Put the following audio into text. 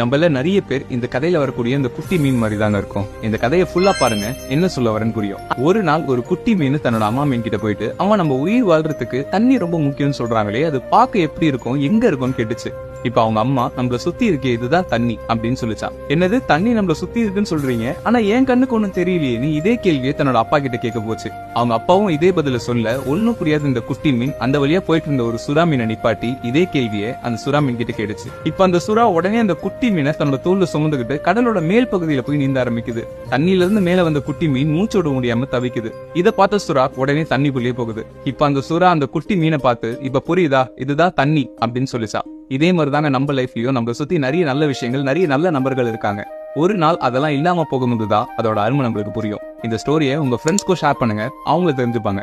நம்மள நிறைய பேர் இந்த கதையில வரக்கூடிய இந்த குட்டி மீன் மாதிரி தாங்க இருக்கும். இந்த கதையை ஃபுல்லா பாருங்க, என்ன சொல்ல வரேன்னு புரியும். ஒரு நாள் ஒரு குட்டி மீன் தன்னோட அம்மா மீன் கிட்ட போயிட்டு, அம்மா நம்ம உயிர் வாழ்றதுக்கு தண்ணி ரொம்ப முக்கியம்னு சொல்றாங்களே, அது பார்க்க எப்படி இருக்கும், எங்க இருக்கும்னு கேட்டுச்சு. இப்ப அவங்க அம்மா நம்மள சுத்தி இருக்கே இதுதான் தண்ணி அப்படின்னு சொல்லிச்சா. என்னது தண்ணி நம்மள சுத்தி இருக்குன்னு சொல்றீங்க, ஆனா என் கண்ணுக்கு ஒண்ணும் தெரியலையே, நீ இதே கேள்வியை தன்னோட அப்பா கிட்ட கேட்க போச்சு. அவங்க அப்பாவும் இதே பதில சொல்ல ஒன்னும் புரியாத இந்த குட்டி மீன் அந்த வழியா போயிட்டு இருந்த ஒரு சுறா மீனை நிப்பாட்டி இதே கேள்வியை அந்த சுறா மீன் கிட்ட கேட்டுச்சு. இப்ப அந்த சுறா உடனே அந்த குட்டி மீனை தன்னோட தோல்ல சுமந்துகிட்டு கடலோட மேல் பகுதியில போய் நீந்த ஆரம்பிக்குது. தண்ணியில இருந்து மேல வந்த குட்டி மீன் மூச்சோட முடியாம தவிக்குது. இதை பார்த்த சுறா உடனே தண்ணிக்குள்ளேயே போகுது. இப்ப அந்த சுறா அந்த குட்டி மீனை பார்த்து, இப்ப புரியுதா, இதுதான் தண்ணி அப்படின்னு சொல்லிச்சா. இதே மாதிரிதாங்க நம்ம லைஃப்லயும் நம்மளை சுத்தி நிறைய நல்ல விஷயங்கள், நிறைய நல்ல நபர்கள் இருக்காங்க. ஒரு நாள் அதெல்லாம் இல்லாம போகும்போதுதான் அதோட அருமை நம்மளுக்கு புரியும். இந்த ஸ்டோரியை உங்க ஃப்ரெண்ட்ஸ்க்கும் ஷேர் பண்ணுங்க, அவங்களை தெரிஞ்சுப்பாங்க.